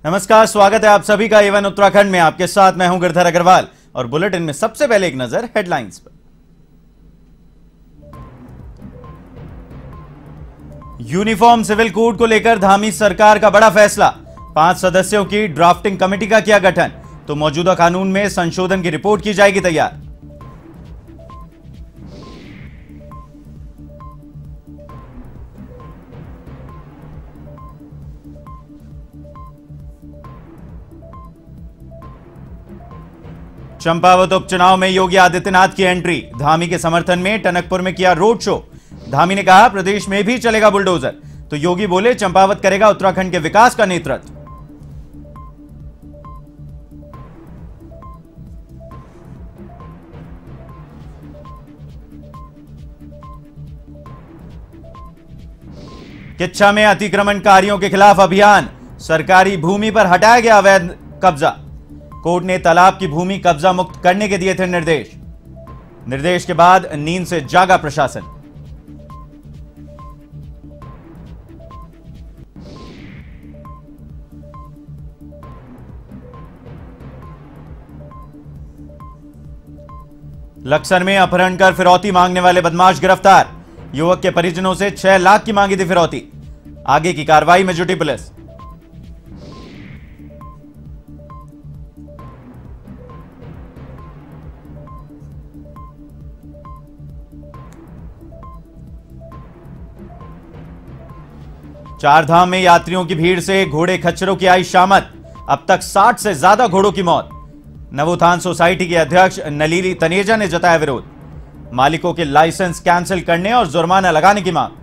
नमस्कार, स्वागत है आप सभी का एवन उत्तराखंड में। आपके साथ मैं हूं गिरधर अग्रवाल और बुलेटिन में सबसे पहले एक नजर हेडलाइंस पर। यूनिफॉर्म सिविल कोड को लेकर धामी सरकार का बड़ा फैसला। 5 सदस्यों की ड्राफ्टिंग कमेटी का किया गठन, तो मौजूदा कानून में संशोधन की रिपोर्ट की जाएगी तैयार। चंपावत उपचुनाव में योगी आदित्यनाथ की एंट्री। धामी के समर्थन में टनकपुर में किया रोड शो। धामी ने कहा प्रदेश में भी चलेगा बुलडोजर, तो योगी बोले चंपावत करेगा उत्तराखंड के विकास का नेतृत्व। किच्छा में अतिक्रमणकारियों के खिलाफ अभियान। सरकारी भूमि पर हटाया गया अवैध कब्जा। कोर्ट ने तालाब की भूमि कब्जा मुक्त करने के दिए थे निर्देश के बाद नींद से जागा प्रशासन। लक्सर में अपहरण कर फिरौती मांगने वाले बदमाश गिरफ्तार। युवक के परिजनों से 6 लाख की मांगी थी फिरौती। आगे की कार्रवाई में जुटी पुलिस। चारधाम में यात्रियों की भीड़ से घोड़े खच्चरों की आई शामत। अब तक 60 से ज्यादा घोड़ों की मौत। नवोत्थान सोसाइटी के अध्यक्ष नलिनी तनेजा ने जताया विरोध। मालिकों के लाइसेंस कैंसिल करने और जुर्माना लगाने की मांग।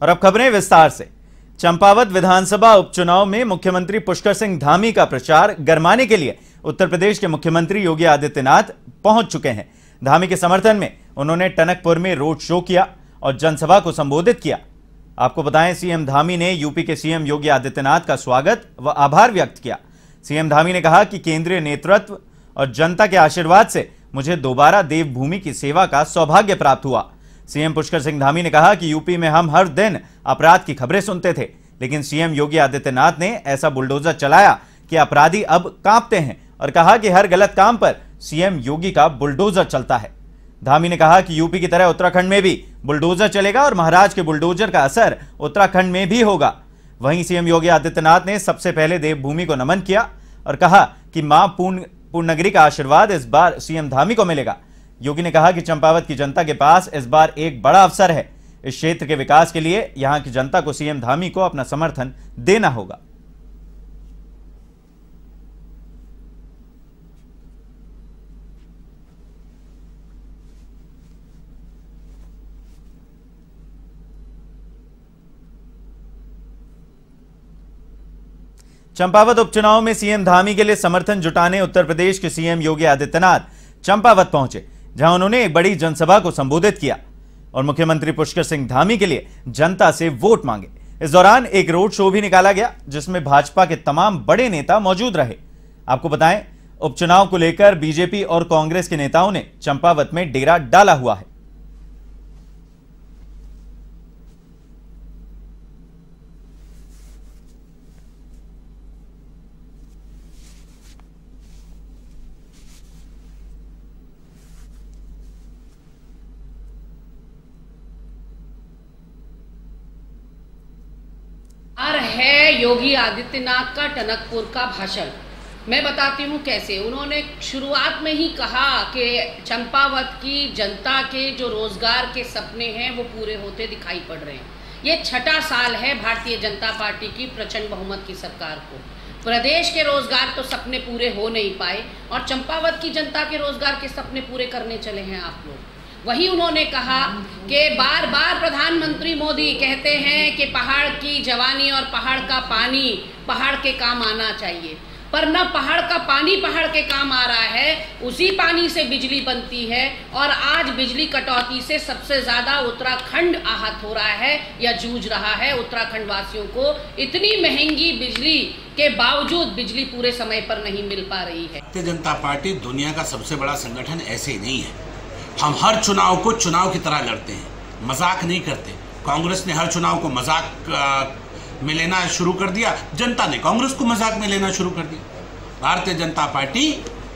और अब खबरें विस्तार से। चंपावत विधानसभा उपचुनाव में मुख्यमंत्री पुष्कर सिंह धामी का प्रचार गरमाने के लिए उत्तर प्रदेश के मुख्यमंत्री योगी आदित्यनाथ पहुंच चुके हैं। धामी के समर्थन में उन्होंने टनकपुर में रोड शो किया और जनसभा को संबोधित किया। आपको बताएं, सीएम धामी ने यूपी के सीएम योगी आदित्यनाथ का स्वागत व आभार व्यक्त किया। सीएम धामी ने कहा कि केंद्रीय नेतृत्व और जनता के आशीर्वाद से मुझे दोबारा देवभूमि की सेवा का सौभाग्य प्राप्त हुआ। सीएम पुष्कर सिंह धामी ने कहा कि यूपी में हम हर दिन अपराध की खबरें सुनते थे, लेकिन सीएम योगी आदित्यनाथ ने ऐसा बुलडोजर चलाया कि अपराधी अब कांपते हैं और कहा कि हर गलत काम पर सीएम योगी का बुलडोजर चलता है। धामी ने कहा कि यूपी की तरह उत्तराखंड में भी बुलडोजर चलेगा और महाराज के बुलडोजर का असर उत्तराखंड में भी होगा। वहीं सीएम योगी आदित्यनाथ ने सबसे पहले देवभूमि को नमन किया और कहा कि मां पूर्णनगरी का आशीर्वाद इस बार सीएम धामी को मिलेगा। योगी ने कहा कि चंपावत की जनता के पास इस बार एक बड़ा अवसर है। इस क्षेत्र के विकास के लिए यहां की जनता को सीएम धामी को अपना समर्थन देना होगा। चंपावत उपचुनाव में सीएम धामी के लिए समर्थन जुटाने उत्तर प्रदेश के सीएम योगी आदित्यनाथ चंपावत पहुंचे, जहां उन्होंने एक बड़ी जनसभा को संबोधित किया और मुख्यमंत्री पुष्कर सिंह धामी के लिए जनता से वोट मांगे। इस दौरान एक रोड शो भी निकाला गया, जिसमें भाजपा के तमाम बड़े नेता मौजूद रहे। आपको बताएं, उपचुनाव को लेकर बीजेपी और कांग्रेस के नेताओं ने चंपावत में डेरा डाला हुआ है। है योगी आदित्यनाथ का टनकपुर का भाषण। मैं बताती हूँ कैसे। उन्होंने शुरुआत में ही कहा कि चंपावत की जनता के जो रोजगार के सपने हैं वो पूरे होते दिखाई पड़ रहे हैं। ये 6ठा साल है भारतीय जनता पार्टी की प्रचंड बहुमत की सरकार को। प्रदेश के रोजगार तो सपने पूरे हो नहीं पाए और चंपावत की जनता के रोजगार के सपने पूरे करने चले हैं आप लोग। वही उन्होंने कहा कि बार बार प्रधानमंत्री मोदी कहते हैं कि पहाड़ की जवानी और पहाड़ का पानी पहाड़ के काम आना चाहिए। पर न पहाड़ का पानी पहाड़ के काम आ रहा है, उसी पानी से बिजली बनती है। और आज बिजली कटौती से सबसे ज्यादा उत्तराखंड आहत हो रहा है या जूझ रहा है। उत्तराखंड वासियों को इतनी महंगी बिजली के बावजूद बिजली पूरे समय पर नहीं मिल पा रही है। भारतीय जनता पार्टी दुनिया का सबसे बड़ा संगठन ऐसे ही नहीं है। हम हर चुनाव को चुनाव की तरह लड़ते हैं, मजाक नहीं करते। कांग्रेस ने हर चुनाव को मजाक में लेना शुरू कर दिया, जनता ने कांग्रेस को मजाक में लेना शुरू कर दिया। भारतीय जनता पार्टी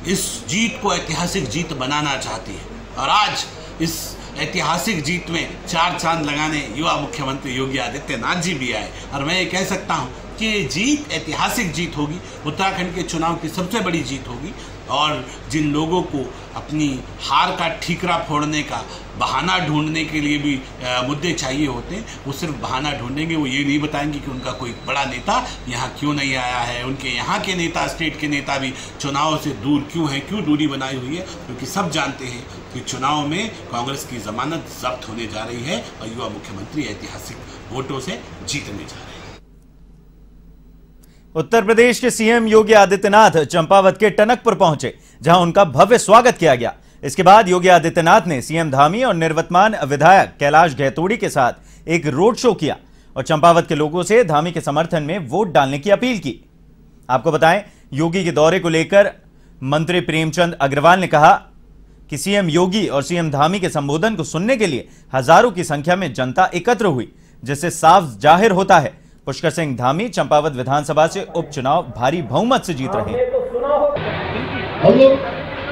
इस जीत को ऐतिहासिक जीत बनाना चाहती है और आज इस ऐतिहासिक जीत में 4 चांद लगाने युवा मुख्यमंत्री योगी आदित्यनाथ जी भी आए। और मैं ये कह सकता हूँ कि ये जीत ऐतिहासिक जीत होगी, उत्तराखंड के चुनाव की सबसे बड़ी जीत होगी। और जिन लोगों को अपनी हार का ठीकरा फोड़ने का बहाना ढूंढने के लिए भी मुद्दे चाहिए होते हैं, वो सिर्फ बहाना ढूंढेंगे, वो ये नहीं बताएंगे कि उनका कोई बड़ा नेता यहाँ क्यों नहीं आया है, उनके यहाँ के नेता, स्टेट के नेता भी चुनाव से दूर क्यों हैं, क्यों दूरी बनाई हुई है। क्योंकि सब जानते हैं कि चुनाव में कांग्रेस की जमानत जब्त होने जा रही है और युवा मुख्यमंत्री ऐतिहासिक वोटों से जीतने जा रहे हैं। उत्तर प्रदेश के सीएम योगी आदित्यनाथ चंपावत के टनकपुर पहुंचे, जहां उनका भव्य स्वागत किया गया। इसके बाद योगी आदित्यनाथ ने सीएम धामी और निवर्तमान विधायक कैलाश गहतोड़ी के साथ एक रोड शो किया और चंपावत के लोगों से धामी के समर्थन में वोट डालने की अपील की। आपको बताएं, योगी के दौरे को लेकर मंत्री प्रेमचंद अग्रवाल ने कहा कि सीएम योगी और सीएम धामी के संबोधन को सुनने के लिए हजारों की संख्या में जनता एकत्र हुई, जिससे साफ जाहिर होता है पुष्कर सिंह धामी चंपावत विधानसभा से उपचुनाव भारी बहुमत से जीत रहे हैं। हम लोग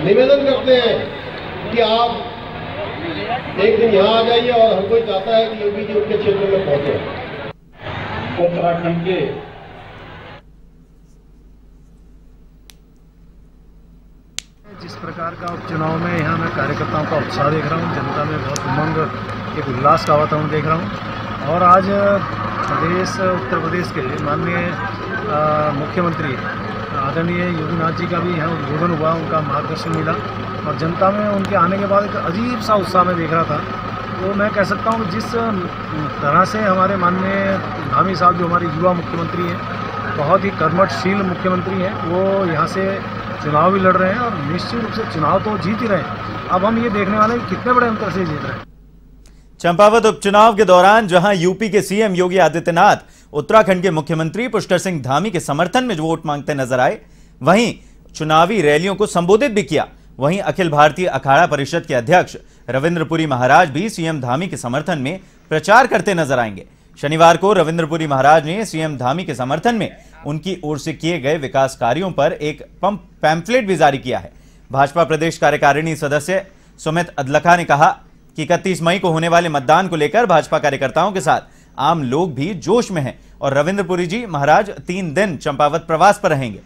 निवेदन करते हैं कि आप एक दिन यहाँ आ जाइए और हम कोई चाहता है कि योगी जी उनके क्षेत्र में पहुंचे। उत्तराखंड के जिस प्रकार का उपचुनाव में यहाँ मैं कार्यकर्ताओं का उत्साह देख रहा हूँ, जनता में बहुत उमंग, एक उल्लास का वातावरण देख रहा हूँ। और आज उत्तर प्रदेश के माननीय मुख्यमंत्री आदरणीय योगीनाथ जी का भी यहाँ उद्बोधन हुआ, उनका मार्गदर्शन मिला और जनता में उनके आने के बाद एक अजीब सा उत्साह में देख रहा था। तो मैं कह सकता हूँ कि जिस तरह से हमारे माननीय धामी साहब जो हमारे युवा मुख्यमंत्री हैं, बहुत ही कर्मठशील मुख्यमंत्री हैं, वो यहाँ से चुनाव भी लड़ रहे हैं और निश्चित रूप से चुनाव तो जीत ही रहे हैं। अब हम ये देखने वाले हैं कितने बड़े अंतर से जीत रहे हैं। चंपावत उपचुनाव के दौरान जहां यूपी के सीएम योगी आदित्यनाथ उत्तराखंड के मुख्यमंत्री पुष्कर सिंह धामी के समर्थन में वोट मांगते नजर आए, वहीं चुनावी रैलियों को संबोधित भी किया। वहीं अखिल भारतीय अखाड़ा परिषद के अध्यक्ष रविंद्रपुरी महाराज भी सीएम धामी के समर्थन में प्रचार करते नजर आएंगे। शनिवार को रविंद्रपुरी महाराज ने सीएम धामी के समर्थन में उनकी ओर से किए गए विकास कार्यों पर एक पैम्फलेट भी जारी किया है। भाजपा प्रदेश कार्यकारिणी सदस्य सुमित अदलखा ने कहा कि 31 मई को होने वाले मतदान को लेकर भाजपा कार्यकर्ताओं के साथ आम लोग भी जोश में हैं और रविंद्रपुरी जी महाराज 3 दिन चंपावत प्रवास पर रहेंगे।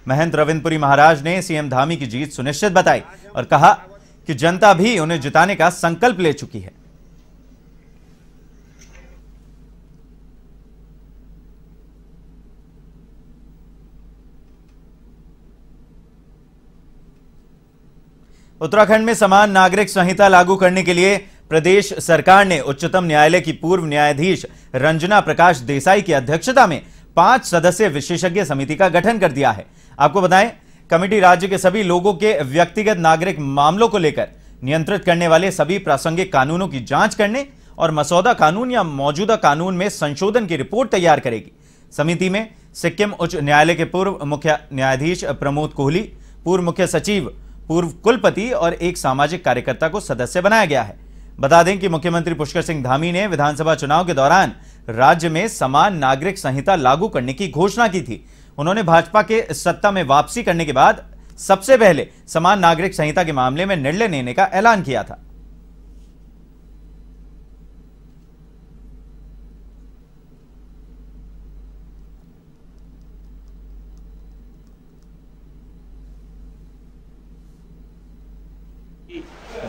महंत रविंद्रपुरी महाराज ने सीएम धामी की जीत सुनिश्चित बताई और कहा कि जनता भी उन्हें जिताने का संकल्प ले चुकी है। उत्तराखंड में समान नागरिक संहिता लागू करने के लिए प्रदेश सरकार ने उच्चतम न्यायालय की पूर्व न्यायाधीश रंजना प्रकाश देसाई की अध्यक्षता में 5 सदस्यीय विशेषज्ञ समिति का गठन कर दिया है। आपको बताएं, कमेटी राज्य के सभी लोगों के व्यक्तिगत नागरिक मामलों को लेकर नियंत्रित करने वाले सभी प्रासंगिक कानूनों की जांच करने और मसौदा कानून या मौजूदा कानून में संशोधन की रिपोर्ट तैयार करेगी। समिति में सिक्किम उच्च न्यायालय के पूर्व मुख्य न्यायाधीश प्रमोद कोहली, पूर्व मुख्य सचिव, पूर्व कुलपति और एक सामाजिक कार्यकर्ता को सदस्य बनाया गया है। बता दें कि मुख्यमंत्री पुष्कर सिंह धामी ने विधानसभा चुनाव के दौरान राज्य में समान नागरिक संहिता लागू करने की घोषणा की थी। उन्होंने भाजपा के सत्ता में वापसी करने के बाद सबसे पहले समान नागरिक संहिता के मामले में निर्णय लेने का ऐलान किया था।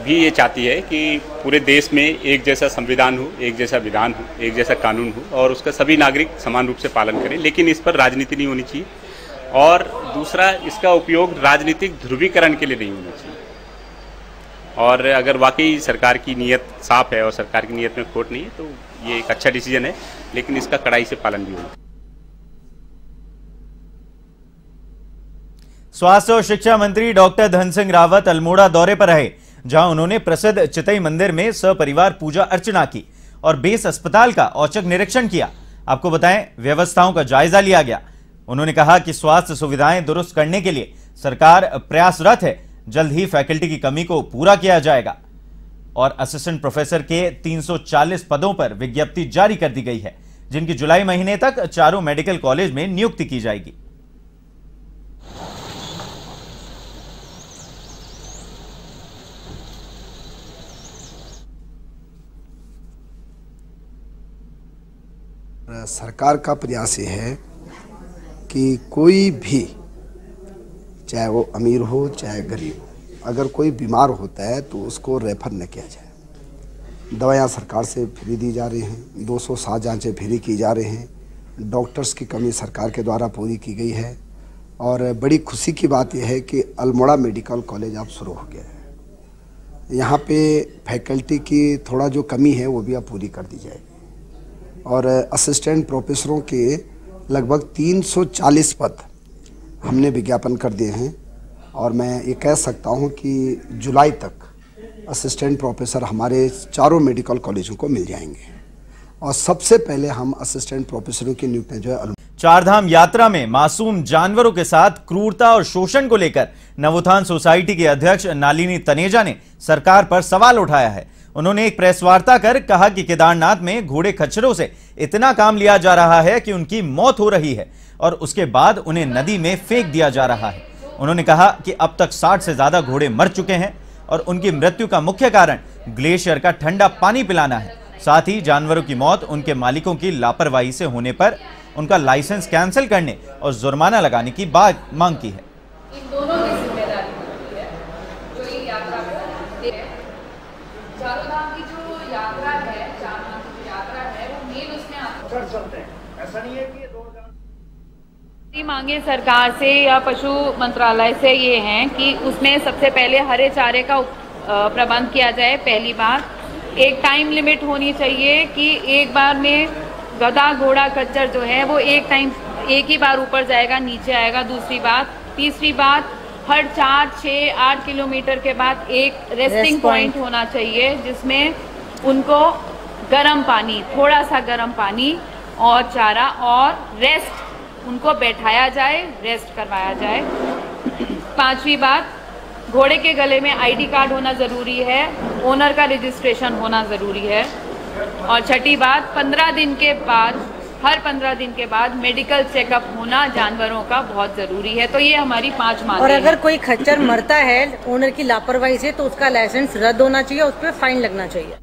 भी ये चाहती है कि पूरे देश में एक जैसा संविधान हो, एक जैसा विधान हो, एक जैसा कानून हो और उसका सभी नागरिक समान रूप से पालन करें, लेकिन इस पर राजनीति नहीं होनी चाहिए। और दूसरा, इसका उपयोग राजनीतिक ध्रुवीकरण के लिए नहीं होना चाहिए। और अगर वाकई सरकार की नीयत साफ है और सरकार की नीयत में खोट नहीं है तो ये एक अच्छा डिसीजन है, लेकिन इसका कड़ाई से पालन भी होना चाहिए। स्वास्थ्य और शिक्षा मंत्री डॉक्टर धन सिंह रावत अल्मोड़ा दौरे पर रहे, जहां उन्होंने प्रसिद्ध चितई मंदिर में सपरिवार पूजा अर्चना की और बेस अस्पताल का औचक निरीक्षण किया। आपको बताएं, व्यवस्थाओं का जायजा लिया गया। उन्होंने कहा कि स्वास्थ्य सुविधाएं दुरुस्त करने के लिए सरकार प्रयासरत है। जल्द ही फैकल्टी की कमी को पूरा किया जाएगा और असिस्टेंट प्रोफेसर के 340 पदों पर विज्ञप्ति जारी कर दी गई है, जिनकी जुलाई महीने तक चारों मेडिकल कॉलेज में नियुक्ति की जाएगी। सरकार का प्रयास ये है कि कोई भी, चाहे वो अमीर हो चाहे गरीब हो, अगर कोई बीमार होता है तो उसको रेफर न किया जाए। दवाइयाँ सरकार से फ्री दी जा रही हैं, 207 जांचें फ्री की जा रही हैं। डॉक्टर्स की कमी सरकार के द्वारा पूरी की गई है और बड़ी खुशी की बात यह है कि अल्मोड़ा मेडिकल कॉलेज अब शुरू हो गया है। यहाँ पे फैकल्टी की थोड़ा जो कमी है वो भी अब पूरी कर दी जाएगी और असिस्टेंट प्रोफेसरों के लगभग 340 पद हमने विज्ञापन कर दिए हैं और मैं ये कह सकता हूँ कि जुलाई तक असिस्टेंट प्रोफेसर हमारे चारों मेडिकल कॉलेजों को मिल जाएंगे और सबसे पहले हम असिस्टेंट प्रोफेसरों की नियुक्ति जो है। चारधाम यात्रा में मासूम जानवरों के साथ क्रूरता और शोषण को लेकर नवोत्थान सोसाइटी के अध्यक्ष नालिनी तनेजा ने सरकार पर सवाल उठाया है। उन्होंने एक प्रेस वार्ता कर कहा कि केदारनाथ में घोड़े खच्चरों से इतना काम लिया जा रहा है कि उनकी मौत हो रही है और उसके बाद उन्हें नदी में फेंक दिया जा रहा है। उन्होंने कहा कि अब तक 60 से ज्यादा घोड़े मर चुके हैं और उनकी मृत्यु का मुख्य कारण ग्लेशियर का ठंडा पानी पिलाना है। साथ ही जानवरों की मौत उनके मालिकों की लापरवाही से होने पर उनका लाइसेंस कैंसिल करने और जुर्माना लगाने की बात मांग की है। इन दोनों की जिम्मेदारी बनती है जो ये यात्रा करते हैं। चारों धाम की जो यात्रा है, चार धाम की जो यात्रा है वो मेन उसमें चलते हैं। ऐसा नहीं है कि मांगे सरकार से या पशु मंत्रालय से ये हैं कि उसमें सबसे पहले हरे चारे का प्रबंध किया जाए। पहली बात, एक टाइम लिमिट होनी चाहिए कि एक बार में गधा घोड़ा खच्चर जो है वो एक ही बार ऊपर जाएगा, नीचे आएगा। दूसरी बात, तीसरी बात, हर 4, 6, 8 किलोमीटर के बाद एक रेस्टिंग पॉइंट होना चाहिए जिसमें उनको गर्म पानी, थोड़ा सा गर्म पानी और चारा और रेस्ट, उनको बैठाया जाए, रेस्ट करवाया जाए। 5वीं बात, घोड़े के गले में आईडी कार्ड होना ज़रूरी है, ओनर का रजिस्ट्रेशन होना ज़रूरी है। और 6ठी बात, 15 दिन के बाद, हर 15 दिन के बाद मेडिकल चेकअप होना जानवरों का बहुत ज़रूरी है। तो ये हमारी 5 मांगें हैं। और अगर कोई खच्चर मरता है ओनर की लापरवाही से तो उसका लाइसेंस रद्द होना चाहिए, उस पर फाइन लगना चाहिए।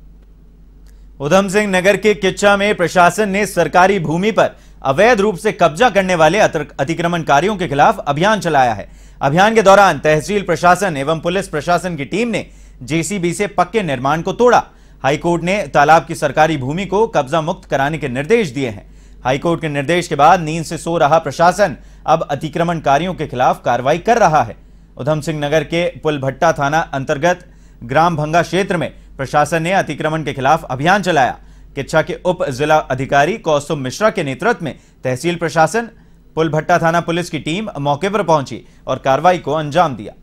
उधम सिंह नगर के किच्चा में प्रशासन ने सरकारी भूमि पर अवैध रूप से कब्जा करने वाले अतिक्रमणकारियों के खिलाफ अभियान चलाया है। अभियान के दौरान तहसील प्रशासन एवं पुलिस प्रशासन की टीम ने जेसीबी से पक्के निर्माण को तोड़ा। हाईकोर्ट ने तालाब की सरकारी भूमि को कब्जा मुक्त कराने के निर्देश दिए हैं। हाईकोर्ट के निर्देश के बाद नींद से सो रहा प्रशासन अब अतिक्रमणकारियों के खिलाफ कार्रवाई कर रहा है। उधम सिंह नगर के पुलभट्टा थाना अंतर्गत ग्राम भंगा क्षेत्र में प्रशासन ने अतिक्रमण के खिलाफ अभियान चलाया। किच्चा के उप जिला अधिकारी कौस्तुभ मिश्रा के नेतृत्व में तहसील प्रशासन, पुलभट्टा थाना पुलिस की टीम मौके पर पहुंची और कार्रवाई को अंजाम दिया।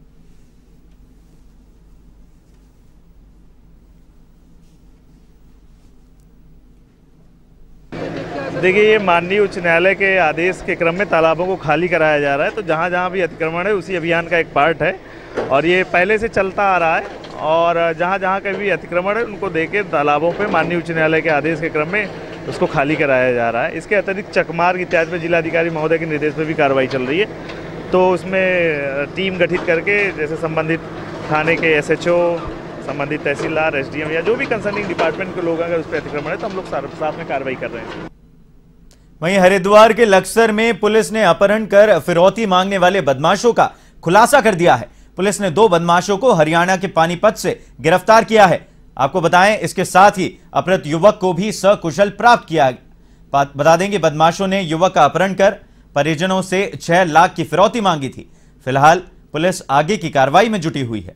देखिए, ये माननीय उच्च न्यायालय के आदेश के क्रम में तालाबों को खाली कराया जा रहा है, तो जहाँ जहाँ भी अतिक्रमण है उसी अभियान का एक पार्ट है और ये पहले से चलता आ रहा है। और जहाँ जहाँ का भी अतिक्रमण है उनको देके तालाबों पे माननीय उच्च न्यायालय के आदेश के क्रम में उसको खाली कराया जा रहा है। इसके अतिरिक्त चकमार्ग इत्यादि में जिलाधिकारी महोदय के निर्देश पर भी कार्रवाई चल रही है, तो उसमें टीम गठित करके जैसे संबंधित थाने के SHO, संबंधित तहसीलदार, SDM या जो भी कंसर्निंग डिपार्टमेंट के लोग अगर उस पर अतिक्रमण है तो हम लोग साथ में कार्रवाई कर रहे हैं। वहीं हरिद्वार के लक्सर में पुलिस ने अपहरण कर फिरौती मांगने वाले बदमाशों का खुलासा कर दिया है। पुलिस ने 2 बदमाशों को हरियाणा के पानीपत से गिरफ्तार किया है। आपको बताएं, इसके साथ ही अपहृत युवक को भी सकुशल प्राप्त किया। बता दें कि बदमाशों ने युवक का अपहरण कर परिजनों से 6 लाख की फिरौती मांगी थी। फिलहाल पुलिस आगे की कार्रवाई में जुटी हुई है।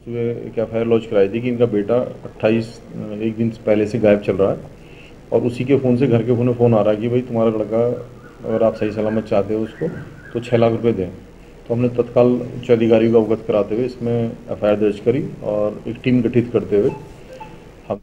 सुबह एक FIR लॉन्च कराई थी कि इनका बेटा 28 एक दिन पहले से गायब चल रहा है और उसी के फ़ोन से घर के फ़ोन आ रहा है कि भाई तुम्हारा लड़का अगर आप सही सलामत चाहते हो उसको तो 6 लाख रुपए दें। तो हमने तत्काल उच्च अधिकारियों को अवगत कराते हुए इसमें FIR दर्ज करी और एक टीम गठित करते हुए हम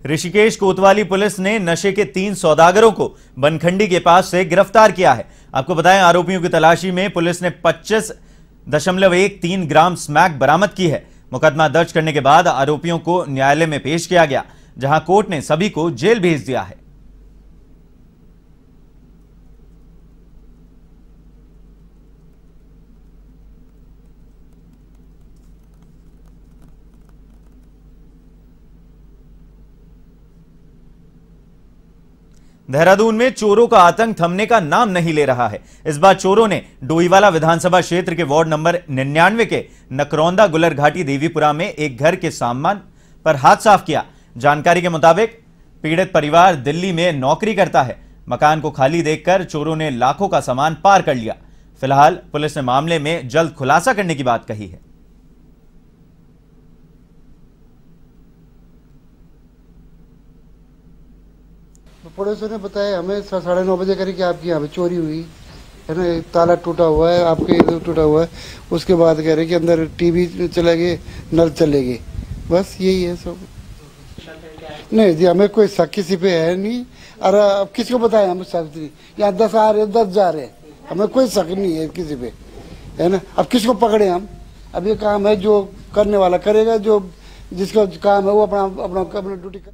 ऋषिकेश कोतवाली पुलिस ने नशे के 3 सौदागरों को बनखंडी के पास से गिरफ्तार किया है। आपको बताएं, आरोपियों की तलाशी में पुलिस ने 25.13 ग्राम स्मैक बरामद की है। मुकदमा दर्ज करने के बाद आरोपियों को न्यायालय में पेश किया गया, जहां कोर्ट ने सभी को जेल भेज दिया है। देहरादून में चोरों का आतंक थमने का नाम नहीं ले रहा है। इस बार चोरों ने डोईवाला विधानसभा क्षेत्र के वार्ड नंबर 99 के नकरौंदा गुलर घाटी देवीपुरा में एक घर के सामान पर हाथ साफ किया। जानकारी के मुताबिक पीड़ित परिवार दिल्ली में नौकरी करता है। मकान को खाली देखकर चोरों ने लाखों का सामान पार कर लिया। फिलहाल पुलिस ने मामले में जल्द खुलासा करने की बात कही है। पड़ोसियों ने बताया हमें 9:30 बजे करीब कि आपकी यहाँ पे चोरी हुई है ना, ताला टूटा हुआ है, आपके इधर टूटा हुआ है। उसके बाद कह रहे कि अंदर टीवी चले गए, नल चले गए, बस यही है सब। नहीं जी, हमें कोई शक किसी पे है नहीं। और अब किसको बताएं हम शक? यहाँ 10 आ रहे 10 जा रहे, हमें कोई शक नहीं है किसी पे, है ना। अब किसको पकड़े हम? अब ये काम है जो करने वाला करेगा, जो जिसका काम है वो अपना ड्यूटी कर।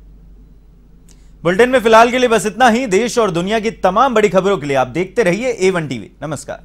बुलेटिन में फिलहाल के लिए बस इतना ही। देश और दुनिया की तमाम बड़ी खबरों के लिए आप देखते रहिए A1 TV। नमस्कार।